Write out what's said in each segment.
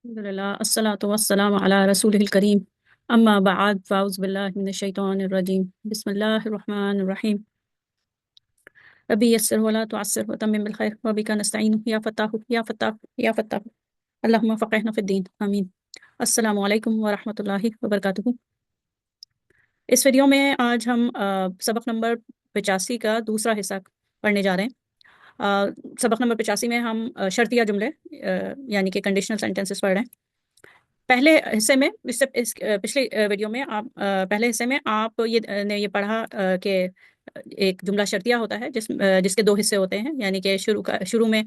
الحمدللہ الصلاۃ والسلام علی رسول الکریم اما بعد فاعوذ باللہ من الشیطان الرجیم بسم اللہ الرحمن الرحیم ربی یسر ولا تعسر وتمم بالخیر وبک نستعین یا فتاح یا فتاح یا فتاح اللہم فقہنا فی الدین آمین۔ السلام علیکم ورحمۃ اللہ وبرکاتہ۔ اس ویڈیو میں آج ہم سبق نمبر 85 کا دوسرا حصہ پڑھنے جا رہے ہیں۔ سبق نمبر 85 میں ہم شرطیہ جملے یعنی کہ کنڈیشنل سینٹینسز پڑھ رہے ہیں۔ پہلے حصے میں پچھلے ویڈیو میں آپ پہلے حصے میں آپ نے یہ پڑھا کہ ایک جملہ شرطیہ ہوتا ہے جس کے دو حصے ہوتے ہیں، یعنی کہ شروع میں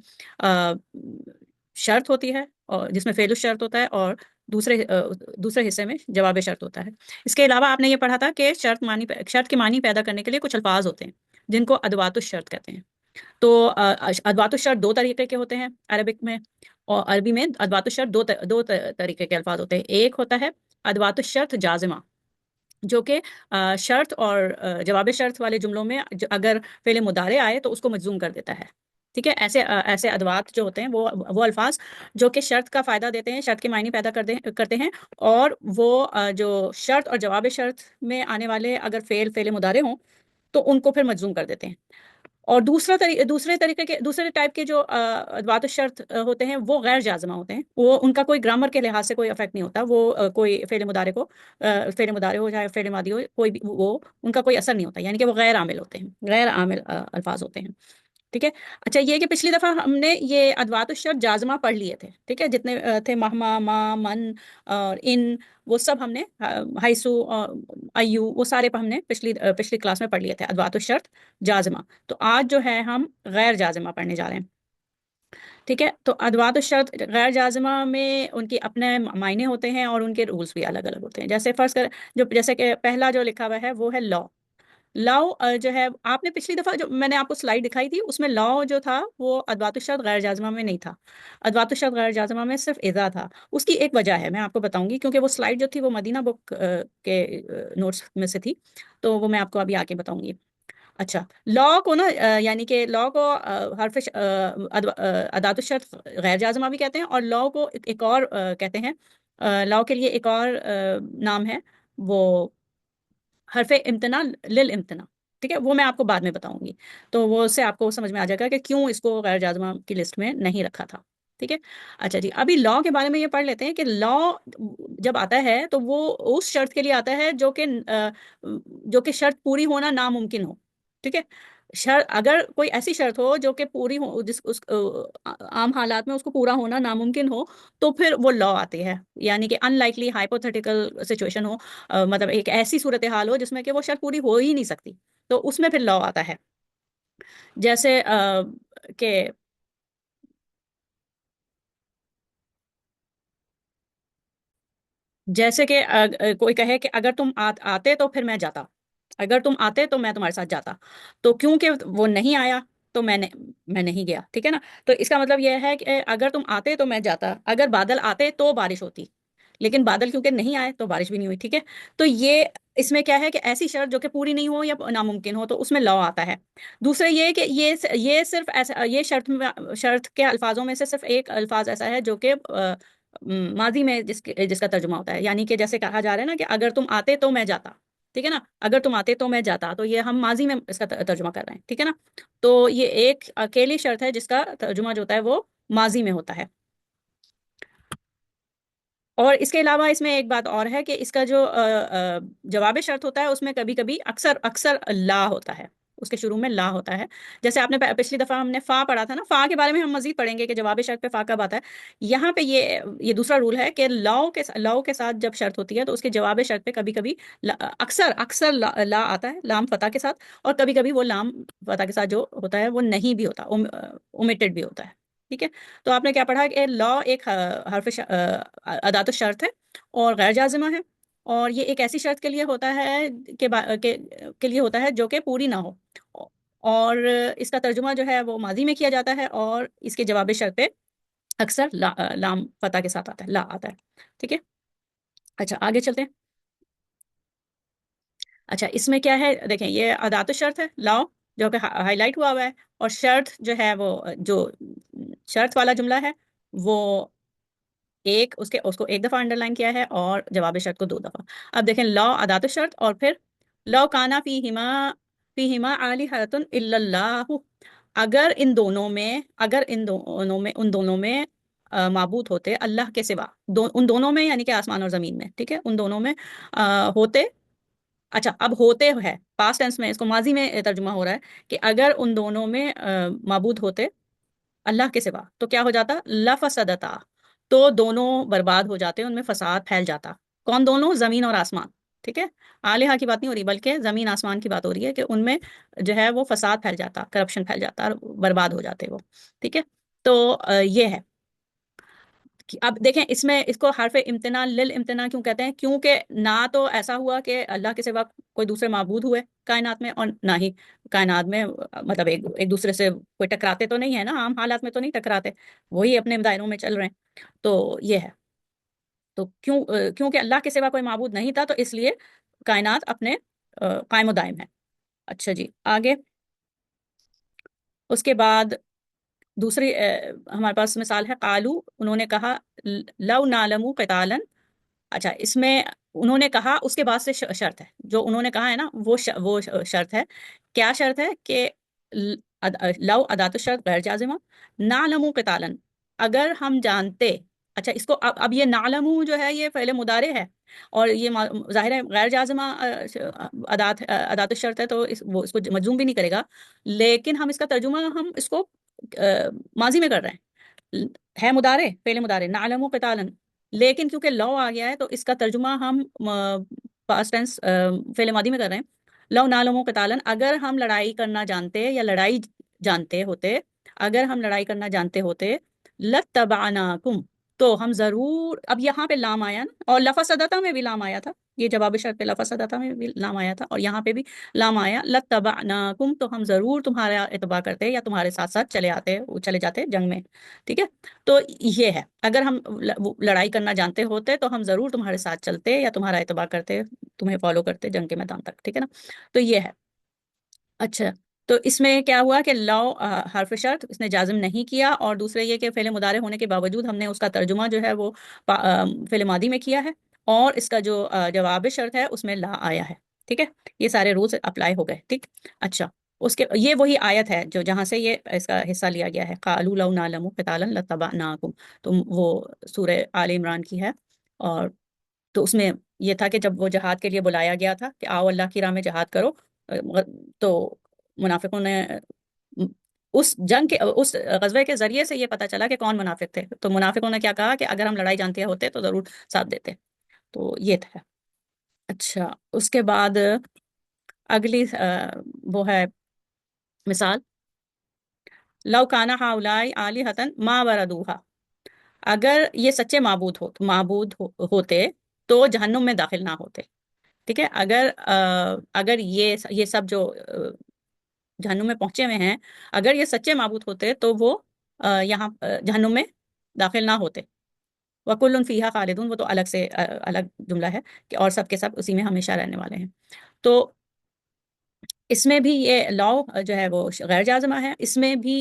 شرط ہوتی ہے اور جس میں فعل الشرط ہوتا ہے، اور دوسرے حصے میں جواب شرط ہوتا ہے۔ اس کے علاوہ آپ نے یہ پڑھا تھا کہ شرط کے معنی پیدا کرنے کے لیے کچھ الفاظ ہوتے ہیں جن کو ادوات الشرط کہتے ہیں۔ تو ادوات الشرط دو طریقے کے ہوتے ہیں عربک میں، اور عربی میں ادوات الشرط دو طریقے کے الفاظ ہوتے ہیں۔ ایک ہوتا ہے ادوات الشرط جازمہ، جو کہ شرط اور جواب شرط والے جملوں میں اگر فعل مضارع آئے تو اس کو مجزوم کر دیتا ہے، ٹھیک ہے۔ ایسے ادوات جو ہوتے ہیں وہ الفاظ جو کہ شرط کا فائدہ دیتے ہیں، شرط کے معنی پیدا کرتے ہیں، اور وہ جو شرط اور جواب شرط میں آنے والے اگر فعل مضارع ہوں تو ان کو پھر مجزوم کر دیتے ہیں۔ اور دوسرے ٹائپ کے جو ادوات الشرط ہوتے ہیں وہ غیر جازمہ ہوتے ہیں، وہ ان کا کوئی گرامر کے لحاظ سے کوئی افیکٹ نہیں ہوتا، وہ کوئی فعل مضارع ہو چاہے فعل ماضی ہو، کوئی بھی وہ ان کا کوئی اثر نہیں ہوتا، یعنی کہ وہ غیر عامل ہوتے ہیں، غیر عامل الفاظ ہوتے ہیں، ٹھیک ہے۔ اچھا، یہ کہ پچھلی دفعہ ہم نے یہ ادوات الشرط جازمہ پڑھ لیے تھے، ٹھیک ہے، جتنے تھے مہما، ما، من اور ان، وہ سب ہم نے حیثو اور ایو، وہ سارے ہم نے پچھلی کلاس میں پڑھ لیے تھے ادوات الشرط جازمہ۔ تو آج جو ہے ہم غیر جازمہ پڑھنے جا رہے ہیں، ٹھیک ہے۔ تو ادوات الشرط غیر جازمہ میں ان کی اپنے معنی ہوتے ہیں اور ان کے رولز بھی الگ الگ ہوتے ہیں۔ جیسے فرض کر جیسے کہ پہلا جو لکھا ہوا ہے وہ ہے لا۔ لاؤ جو ہے، آپ نے پچھلی دفعہ جو میں نے آپ کو سلائیڈ دکھائی تھی اس میں لاؤ جو تھا وہ ادوات الشرط غیر جازمہ میں نہیں تھا، ادوات الشرط غیر جازمہ میں صرف اذا تھا۔ اس کی ایک وجہ ہے، میں آپ کو بتاؤں گی، کیونکہ وہ سلائیڈ جو تھی وہ مدینہ بک کے نوٹس میں سے تھی، تو وہ میں آپ کو ابھی آ کے بتاؤں گی۔ اچھا، لا کو نا یعنی کہ لا کو حرف ادوات الشرط غیر جازمہ بھی کہتے ہیں، اور لا کو ایک اور کہتے ہیں، لا کے لیے ایک اور نام ہے، وہ حرف امتناع للامتناع، ٹھیک ہے، وہ میں آپ کو بعد میں بتاؤں گی، تو وہ اس سے آپ کو سمجھ میں آ جائے گا کہ کیوں اس کو غیر جازمہ کی لسٹ میں نہیں رکھا تھا، ٹھیک ہے۔ اچھا جی، ابھی لا کے بارے میں یہ پڑھ لیتے ہیں کہ لا جب آتا ہے تو وہ اس شرط کے لیے آتا ہے جو کہ شرط پوری ہونا ناممکن ہو، ٹھیک ہے۔ اگر کوئی ایسی شرط ہو جو کہ پوری ہو، عام حالات میں اس کو پورا ہونا ناممکن ہو، تو پھر وہ لا آتی ہے، یعنی کہ ان لائکلی ہائپوتھیٹیکل سچویشن ہو، مطلب ایک ایسی صورتحال ہو جس میں کہ وہ شرط پوری ہو ہی نہیں سکتی، تو اس میں پھر لا آتا ہے۔ جیسے کہ کوئی کہے کہ اگر تم آتے تو پھر میں جاتا، اگر تم آتے تو میں تمہارے ساتھ جاتا، تو کیونکہ وہ نہیں آیا تو میں نہیں گیا، ٹھیک ہے نا۔ تو اس کا مطلب یہ ہے کہ اگر تم آتے تو میں جاتا، اگر بادل آتے تو بارش ہوتی، لیکن بادل کیونکہ نہیں آئے تو بارش بھی نہیں ہوئی، ٹھیک ہے۔ تو یہ اس میں کیا ہے کہ ایسی شرط جو کہ پوری نہیں ہو یا ناممکن ہو تو اس میں لا آتا ہے۔ دوسرے یہ کہ یہ صرف ایسا، یہ شرط کے الفاظوں میں سے صرف ایک الفاظ ایسا ہے جو کہ ماضی میں جس کا ترجمہ ہوتا ہے، یعنی کہ جیسے کہا جا رہا ہے نا کہ اگر تم آتے تو میں جاتا، ٹھیک ہے نا، اگر تم آتے تو میں جاتا، تو یہ ہم ماضی میں اس کا ترجمہ کر رہے ہیں، ٹھیک ہے نا۔ تو یہ ایک اکیلی شرط ہے جس کا ترجمہ جو ہوتا ہے وہ ماضی میں ہوتا ہے۔ اور اس کے علاوہ اس میں ایک بات اور ہے کہ اس کا جو جواب شرط ہوتا ہے اس میں کبھی کبھی اکثر لا ہوتا ہے، اس کے شروع میں لا ہوتا ہے۔ جیسے آپ نے پچھلی دفعہ ہم نے فا پڑھا تھا نا، فا کے بارے میں ہم مزید پڑھیں گے کہ جواب شرط پہ فا کب آتا ہے۔ یہاں پہ یہ دوسرا رول ہے کہ لاؤ کے ساتھ جب شرط ہوتی ہے تو اس کے جواب شرط پہ کبھی کبھی اکثر لا آتا ہے، لام فتح کے ساتھ، اور کبھی کبھی وہ لام فتح کے ساتھ جو ہوتا ہے وہ نہیں بھی ہوتا، اومیٹڈ بھی ہوتا ہے، ٹھیک ہے۔ تو آپ نے کیا پڑھا کہ لا ایک حرف ادات الشرط ہے اور غیر جازمہ ہے، اور یہ ایک ایسی شرط کے لیے ہوتا ہے کے لیے ہوتا ہے جو کہ پوری نہ ہو، اور اس کا ترجمہ جو ہے وہ ماضی میں کیا جاتا ہے، اور اس کے جواب شرط پہ اکثر لام فتح کے ساتھ آتا ہے، لا آتا ہے، ٹھیک ہے۔ اچھا، آگے چلتے ہیں۔ اچھا، اس میں کیا ہے، دیکھیں یہ ادات الشرط ہے لا، جو کہ ہائی لائٹ ہوا ہے، اور شرط جو ہے وہ جو شرط والا جملہ ہے وہ اس کو ایک دفعہ انڈر لائن کیا ہے اور جواب شرط کو 2 دفعہ. اب دیکھیں لو ادات الشرط اور پھر لو کانا فیہما آلہۃ الا اللہ. ان دونوں میں معبود ہوتے اللہ کے سوا. ان دونوں میں یعنی کہ آسمان اور زمین میں. ٹھیک ہے، ان دونوں میں ہوتے. اچھا، اب ہوتے ہے پاسٹ ٹینس میں، اس کو ماضی میں ترجمہ ہو رہا ہے کہ اگر ان دونوں میں معبود ہوتے اللہ کے سوا تو کیا ہو جاتا؟ لفسدتا، تو دونوں برباد ہو جاتے، ان میں فساد پھیل جاتا. کون دونوں؟ زمین اور آسمان. ٹھیک ہے، آلیہ کی بات نہیں ہو رہی بلکہ زمین آسمان کی بات ہو رہی ہے کہ ان میں جو ہے وہ فساد پھیل جاتا، کرپشن پھیل جاتا اور برباد ہو جاتے وہ. ٹھیک ہے، تو یہ ہے. اب دیکھیں اس میں اس کو حرف امتناع للامتناع کیوں کہتے ہیں؟ کیونکہ نہ تو ایسا ہوا کہ اللہ کے سوا کوئی دوسرے معبود ہوئے کائنات میں، اور نہ ہی کائنات میں مطلب ایک دوسرے سے کوئی ٹکراتے تو نہیں ہے نا، عام حالات میں تو نہیں ٹکراتے، وہی اپنے دائروں میں چل رہے ہیں. تو یہ ہے. تو کیونکہ اللہ کے سوا کوئی معبود نہیں تھا تو اس لیے کائنات اپنے قائم و دائم ہے. اچھا جی، آگے اس کے بعد دوسری ہمارے پاس مثال ہے قالو، انہوں نے کہا لو نعلم قتالا. اچھا، اس میں انہوں نے کہا اس کے بعد سے شرط ہے، جو انہوں نے کہا ہے نا وہ شرط ہے. کیا شرط ہے؟ کہ لو ادات الشرط غیر جازمہ، نعلم قتالا، اگر ہم جانتے. اچھا، اس کو اب یہ نعلم جو ہے یہ فعل مضارع ہے اور یہ ظاہر ہے غیر جازمہ ادات الشرط ہے، تو وہ اس کو مجزوم بھی نہیں کرے گا. لیکن ہم اس کا ترجمہ ہم اس کو ماضی میں کر رہے ہیں، ہے مضارع، فعل مضارع نعلم قتالا. لیکن کیونکہ لو آ گیا ہے تو اس کا ترجمہ ہم پاسٹ ٹینس فعل ماضی میں کر رہے ہیں. لو نعلم قتالا، اگر ہم لڑائی کرنا جانتے یا لڑائی جانتے ہوتے، اگر ہم لڑائی کرنا جانتے ہوتے لتبعناکم، تو ہم ضرور. اب یہاں پہ لام آیا نا، اور لفظ صدتا میں بھی لام آیا تھا، یہ جواب شرط پہ لفظ صدتا میں بھی لام آیا تھا اور یہاں پہ بھی لام آیا لتبعناکم، تو ہم ضرور تمہارا اتباع کرتے یا تمہارے ساتھ ساتھ چلے جاتے جنگ میں. ٹھیک ہے، تو یہ ہے اگر ہم لڑائی کرنا جانتے ہوتے تو ہم ضرور تمہارے ساتھ چلتے یا تمہارا اتباع کرتے، تمہیں فالو کرتے جنگ کے میدان تک. ٹھیک ہے نا، تو یہ ہے. اچھا، تو اس میں کیا ہوا کہ لو حرف شرط اس نے جازم نہیں کیا، اور دوسرے یہ کہ فعل مضارع ہونے کے باوجود ہم نے اس کا ترجمہ جو ہے وہ فعل ماضی میں کیا ہے، اور اس کا جو جواب شرط ہے اس میں لا آیا ہے. ٹھیک ہے، یہ سارے رولز اپلائی ہو گئے. ٹھیک، اچھا، یہ وہی آیت ہے جو جہاں سے یہ اس کا حصہ لیا گیا ہے، قالوا لو نعلم قتالا لاتبعناکم. تو وہ سورہ آل عمران کی ہے. اور تو اس میں یہ تھا کہ جب وہ جہاد کے لیے بلایا گیا تھا کہ آؤ اللہ کی راہ میں جہاد کرو، تو منافقوں نے اس جنگ کے اس غزوے کے ذریعے سے یہ پتہ چلا کہ کون منافق تھے. تو منافقوں نے کیا کہا کہ اگر ہم لڑائی جانتے ہوتے تو ضرور ساتھ دیتے. تو یہ تھا. اچھا، اس کے بعد اگلی وہ ہے مثال لو کانا ہؤلاء آلہۃ ما وردوہا. اگر یہ سچے ہوتے تو جہنم میں داخل نہ ہوتے. ٹھیک ہے، اگر یہ سب جو جہنم میں پہنچے ہوئے ہیں، اگر یہ سچے معبود ہوتے تو وہ یہاں جہنم میں داخل نہ ہوتے. وَكُلٌّ فِيهَا خَالِدُونَ، وہ تو الگ سے الگ جملہ ہے کہ اور سب کے سب اسی میں ہمیشہ رہنے والے ہیں. تو اس میں بھی یہ لاؤ جو ہے وہ غیر جازمہ ہے. اس میں بھی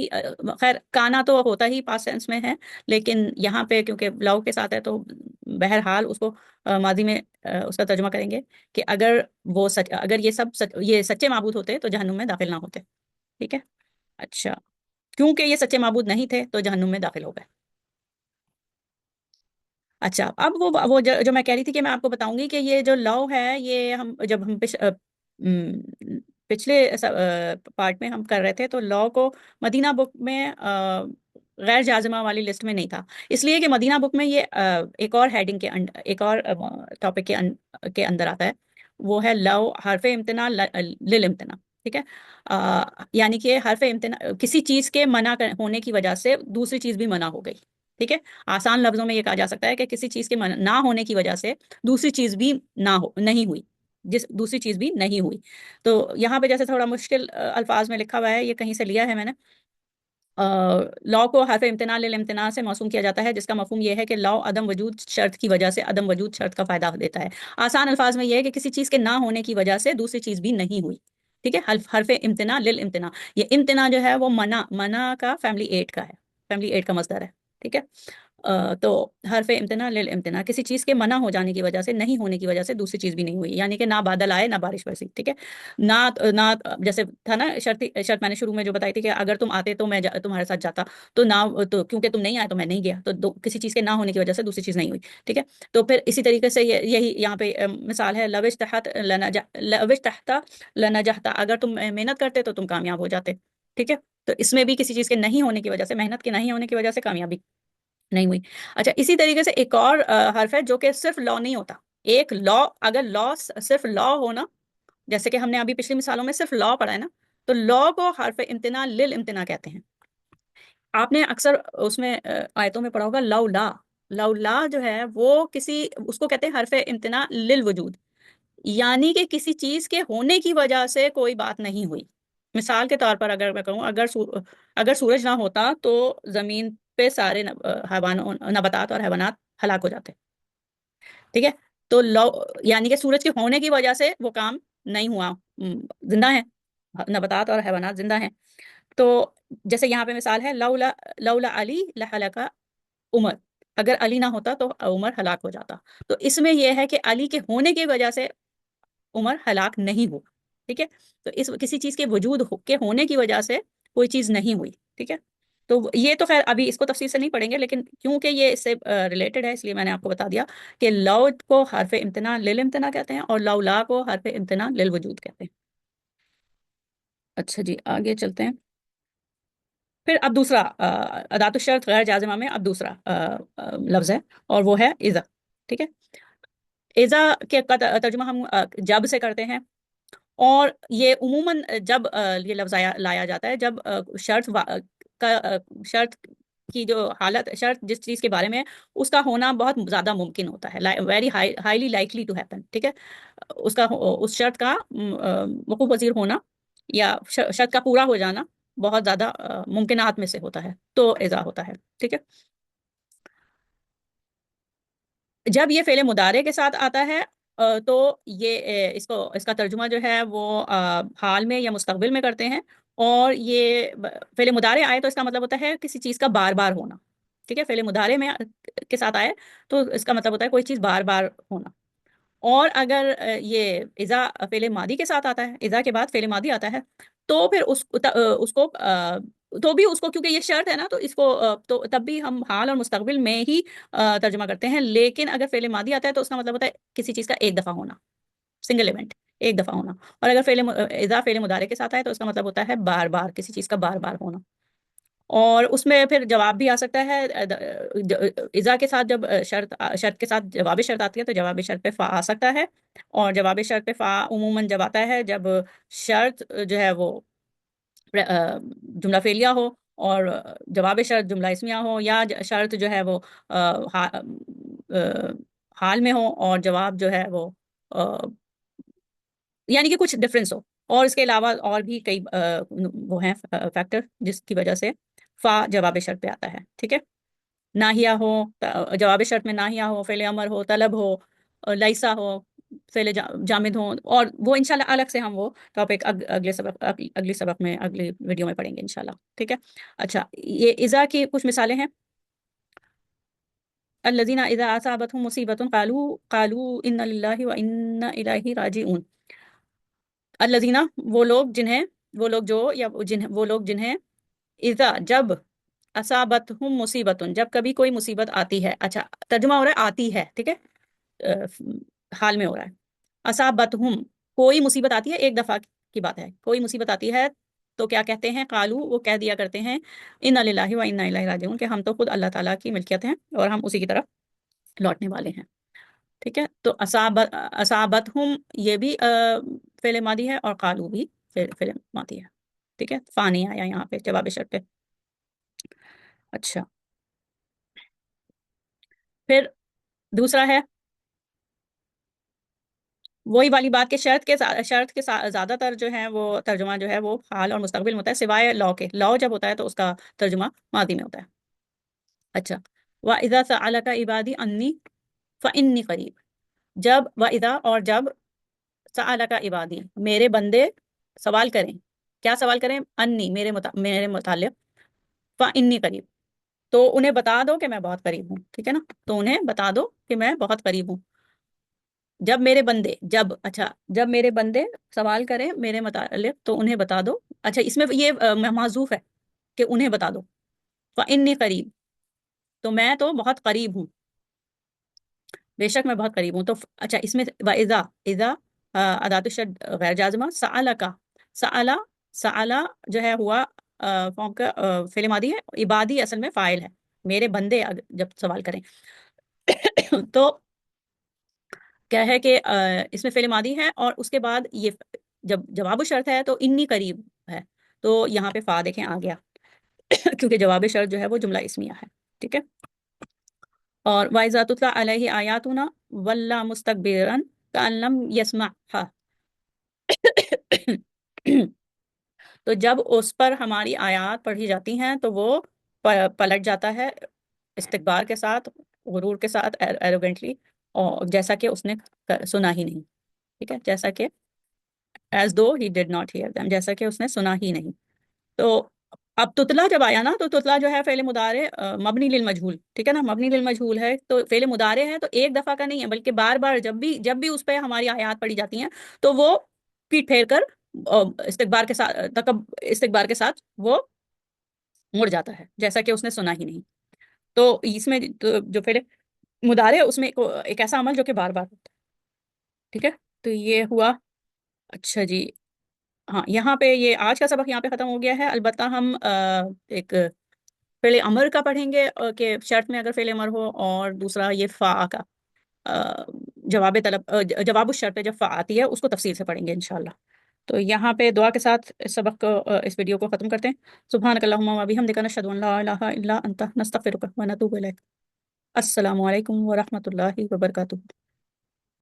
خیر کانا تو ہوتا ہی پاسٹ ٹینس میں ہے، لیکن یہاں پہ کیونکہ لاؤ کے ساتھ ہے تو بہرحال اس کو ماضی میں اس کا ترجمہ کریں گے کہ اگر یہ سچے معبود ہوتے تو جہنم میں داخل نہ ہوتے. ٹھیک ہے، اچھا، کیونکہ یہ سچے معبود نہیں تھے تو جہنم میں داخل ہو گئے. اچھا، اب وہ جو میں کہہ رہی تھی کہ میں آپ کو بتاؤں گی کہ یہ جو لاؤ ہے یہ جب ہم پچھلے پارٹ میں ہم کر رہے تھے تو لاؤ کو مدینہ بک میں غیر جازمہ والی لسٹ میں نہیں تھا، اس لیے کہ مدینہ بک میں یہ ایک اور ہیڈنگ کے ایک اور ٹاپک کے اندر آتا ہے، وہ ہے لاؤ حرف امتناع للامتناع. ٹھیک ہے، یعنی کہ حرف امتناع کسی چیز کے منع ہونے کی وجہ سے دوسری چیز بھی منع ہو گئی. ٹھیک ہے، آسان لفظوں میں یہ کہا جا سکتا ہے کہ کسی چیز کے نہ ہونے کی وجہ سے دوسری چیز بھی نہیں ہوئی، دوسری چیز بھی نہیں ہوئی. تو یہاں پہ جیسے تھوڑا مشکل الفاظ میں لکھا ہوا ہے، یہ کہیں سے لیا ہے میں نے. لا کو حرف امتناع للامتناع سے موسوم کیا جاتا ہے، جس کا مفہوم یہ ہے کہ لا عدم وجود شرط کی وجہ سے عدم وجود شرط کا فائدہ دیتا ہے. آسان الفاظ میں یہ ہے کہ کسی چیز کے نہ ہونے کی وجہ سے دوسری چیز بھی نہیں ہوئی. ٹھیک ہے، حرف امتناع للامتناع، یہ امتناع جو ہے وہ منع کا فیملی 8 کا ہے، فیملی 8 کا مصدر ہے. ٹھیک ہے، تو حرف امتنا لل امتنا، کسی چیز کے منع ہو جانے کی وجہ سے، نہیں ہونے کی وجہ سے دوسری چیز بھی نہیں ہوئی، یعنی کہ نہ بادل آئے نہ بارش برسی، ٹھیک ہے، نہ جیسے تھا نا شرط میں نے شروع میں جو بتائی تھی کہ اگر تم آتے تو میں تمہارے ساتھ جاتا، تو نہ تو کیونکہ تم نہیں آئے تو میں نہیں گیا، تو کسی چیز کے نہ ہونے کی وجہ سے دوسری چیز نہیں ہوئی، ٹھیک ہے۔ تو پھر اسی طریقے سے یہی یہاں پہ مثال ہے، لوش تحت لنجحت، اگر تم محنت کرتے تو تم کامیاب ہو جاتے، ٹھیک ہے۔ تو اس میں بھی کسی چیز کے نہیں ہونے کی وجہ سے، محنت کے نہیں ہونے کی وجہ سے کامیابی نہیں ہوئی۔ اچھا، اسی طریقے سے ایک اور حرف ہے جو کہ صرف لا نہیں ہوتا، ایک لا، اگر لا صرف لا ہونا، جیسے کہ ہم نے ابھی پچھلی مثالوں میں صرف لا پڑھا ہے نا، تو لا کو حرف امتنا لل امتنا کہتے ہیں۔ آپ نے اکثر اس میں آیتوں میں پڑھا ہوگا لولا، لولا جو ہے وہ کسی، اس کو کہتے ہیں حرف امتنا للوجود، یعنی کہ کسی چیز کے ہونے کی وجہ سے کوئی بات نہیں ہوئی۔ مثال کے طور پر اگر میں کہوں، اگر سورج نہ ہوتا تو زمین پہ سارے نباتات اور حیوانات ہلاک ہو جاتے، ٹھیک ہے۔ تو یعنی کہ سورج کے ہونے کی وجہ سے وہ کام نہیں ہوا، زندہ ہیں نباتات اور حیوانات، زندہ ہیں۔ تو جیسے یہاں پہ مثال ہے لولا علی لہلک عمر، اگر علی نہ ہوتا تو عمر ہلاک ہو جاتا۔ تو اس میں یہ ہے کہ علی کے ہونے کی وجہ سے عمر ہلاک نہیں ہوا، ٹھیک ہے۔ تو اس کسی چیز کے وجود کے ہونے کی وجہ سے کوئی چیز نہیں ہوئی، ٹھیک ہے۔ تو یہ تو خیر ابھی اس کو تفصیل سے نہیں پڑھیں گے، لیکن کیونکہ یہ اس سے ریلیٹڈ ہے اس لیے میں نے آپ کو بتا دیا کہ لو کو حرف امتنا لل امتنا کہتے ہیں اور لو لا کو حرف امتنا لل وجود کہتے ہیں۔ اچھا جی، آگے چلتے ہیں۔ پھر اب دوسرا ادات الشرط غیر جازمہ میں اب دوسرا لفظ ہے اور وہ ہے اذا، ٹھیک ہے۔ اذا کے ترجمہ ہم جب سے کرتے ہیں، اور یہ عموماً جب یہ لفظ لایا جاتا ہے جب شرط کی جو حالت، شرط جس چیز کے بارے میں اس کا ہونا بہت زیادہ ممکن ہوتا ہے، very highly likely to happen, ٹھیک ہے، اس کا اس شرط کا وقوع پذیر ہونا یا شرط کا پورا ہو جانا بہت زیادہ ممکنات میں سے ہوتا ہے، تو اذا ہوتا ہے، ٹھیک ہے۔ جب یہ فعل مضارع کے ساتھ آتا ہے تو یہ اس کا ترجمہ جو ہے وہ حال میں یا مستقبل میں کرتے ہیں، اور یہ فعل مضارع آئے تو اس کا مطلب ہوتا ہے کسی چیز کا بار بار ہونا، ٹھیک ہے، فعل مضارع میں کے ساتھ آئے تو اس کا مطلب ہوتا ہے کوئی چیز بار بار ہونا۔ اور اگر یہ اذا فعل ماضی کے ساتھ آتا ہے، اذا کے بعد فعل ماضی آتا ہے، تو پھر اس کو تو بھی اس کو، کیونکہ یہ شرط ہے نا، تو اس کو تو تب بھی ہم حال اور مستقبل میں ہی ترجمہ کرتے ہیں، لیکن اگر فعل ماضی آتا ہے تو اس کا مطلب ہوتا ہے کسی چیز کا ایک دفعہ ہونا، سنگل ایونٹ، ایک دفعہ ہونا۔ اور اگر اذا فعل مضارع کے ساتھ آئے تو اس کا مطلب ہوتا ہے بار بار، کسی چیز کا بار بار ہونا۔ اور اس میں پھر جواب بھی آ سکتا ہے، اذا کے ساتھ جب شرط کے ساتھ جواب شرط آتی ہے تو جواب شرط پہ فا آ سکتا ہے، اور جواب شرط پہ فا عموماً جب آتا ہے جب شرط جو ہے وہ جملہ فعلیہ ہو، اور جواب شرط جملہ اسمیہ ہو، یا شرط جو ہے وہ حال میں ہو اور جواب جو ہے وہ یعنی کہ کچھ ڈفرینس ہو، اور اس کے علاوہ اور بھی کئی وہ ہیں فیکٹر جس کی وجہ سے فا جواب شرط پہ آتا ہے، ٹھیک ہے۔ ناہیہ ہو، جواب شرط میں ناہیہ ہو، فعل امر ہو، طلب ہو، لیسا ہو، فعل جامد ہو، اور وہ انشاءاللہ الگ سے ہم وہ ٹاپک اگلی سبق میں، اگلی ویڈیو میں پڑھیں گے انشاءاللہ، ٹھیک ہے۔ اچھا، یہ اذا کی کچھ مثالیں ہیں۔ الذین اذا اصابتهم مصیبۃ قالوا انا للہ وانا الیہ راجعون۔ الذین، وہ لوگ جنہیں، وہ لوگ جو، یا وہ لوگ جنہیں اذا جب اصابتہم مصیبت، جب کبھی کوئی مصیبت آتی ہے، اچھا ترجمہ ہو رہا ہے آتی ہے، ٹھیک ہے، حال میں ہو رہا ہے۔ اصابتہم، کوئی مصیبت آتی ہے، ایک دفعہ کی بات ہے، کوئی مصیبت آتی ہے تو کیا کہتے ہیں؟ قالو، وہ کہہ دیا کرتے ہیں انا للہ و انا الیہ راجعون، کہ ہم تو خود اللہ تعالیٰ کی ملکیت ہیں اور ہم اسی کی طرف لوٹنے والے ہیں، ٹھیک ہے۔ تو اصابتہم یہ بھی فعل ماضی ہے، اور قالو بھی فعل ماضی ہے، ٹھیک ہے، فانی آیا یہاں پہ جواب شرط پہ۔ اچھا، پھر دوسرا ہے وہی والی بات کہ شرط کے زیادہ تر جو ہے وہ ترجمہ جو ہے وہ حال اور مستقبل میں ہوتا ہے، سوائے لو کے، لو جب ہوتا ہے تو اس کا ترجمہ ماضی میں ہوتا ہے۔ اچھا، وَإِذَا سَأَلَكَ عِبَادِي عَنِّي فَإِنِّي قَرِيبٌ، جب وَإِذَا اور جب سَأَلَكَ عِبَادِي میرے بندے سوال کریں، کیا سوال کریں؟ انی، میرے متعلق، فَإِنِّي قریب، تو انہیں بتا دو کہ میں بہت قریب ہوں، ٹھیک ہے نا، تو انہیں بتا دو کہ میں بہت قریب ہوں. جب میرے بندے سوال کریں میرے متعلق تو انہیں بتا دو. اچھا اس میں یہ معذوف ہے کہ انہیں بتا دو. فإنی قریب، تو میں تو بہت قریب ہوں، بے شک میں بہت قریب ہوں. تو اچھا اس میں وَإِذَا اذا ادات الشرط غیر جازمہ. سألا، سألا، سألا جو ہے ہوا فارم کا فعل ماضی ہے. عبادی اصل میں فاعل ہے. میرے بندے جب سوال کریں تو کیا ہے کہ اس میں فعل ماضی ہے اور اس کے بعد یہ جب جواب شرط ہے تو انی قریب ہے. تو یہاں پہ فا دیکھیں آ گیا کیونکہ جواب شرط جو ہے وہ جملہ اسمیہ ہے، ٹھیک ہے. اور وَإِذَا تُتْلَىٰ عَلَيْهِ آيَاتُنَا وَلَّىٰ مُسْتَكْبِرًا كَأَن لَّمْ يَسْمَعْهَا تو جب اس پر ہماری آیات پڑھی جاتی ہیں تو وہ پلٹ جاتا ہے استکبار کے ساتھ، غرور کے ساتھ، ایروگنٹلی، اور جیسا کہ اس نے سنا ہی نہیں، ٹھیک ہے، جیسا کہ as though he did not hear them, جیسا کہ اس نے سنا ہی نہیں. تو اب تتلا جب آیا نا تو تتلا جو ہے فعل مضارع مبنی للمجہول، ٹھیک ہے نا، مبنی للمجہول ہے تو فعل مضارع ہے، تو ایک دفعہ کا نہیں ہے بلکہ بار بار جب بھی اس پہ ہماری آیات پڑھی جاتی ہیں تو وہ پیٹ پھیر کر استکبار کے ساتھ وہ مڑ جاتا ہے جیسا کہ اس نے سنا ہی نہیں. تو اس میں جو فعل مضارع ہے اس میں ایک ایسا عمل جو کہ بار بار ہوتا ہے، ٹھیک ہے. تو یہ ہوا. اچھا جی، ہاں یہاں پہ یہ آج کا سبق یہاں پہ ختم ہو گیا ہے. البتہ ہم ایک فعل امر کا پڑھیں گے کہ شرط میں اگر فعل امر ہو، اور دوسرا یہ فا کا جواب الشرط پہ جب فا آتی ہے اس کو تفصیل سے پڑھیں گے انشاءاللہ. تو یہاں پہ دعا کے ساتھ اس سبق کو اس ویڈیو کو ختم کرتے ہیں. سبحانک اللہم و بحمدک نشہد ان لا الہ الا انت نستغفرک و نتوب الیک. السلام علیکم ورحمۃ اللہ وبرکاتہ.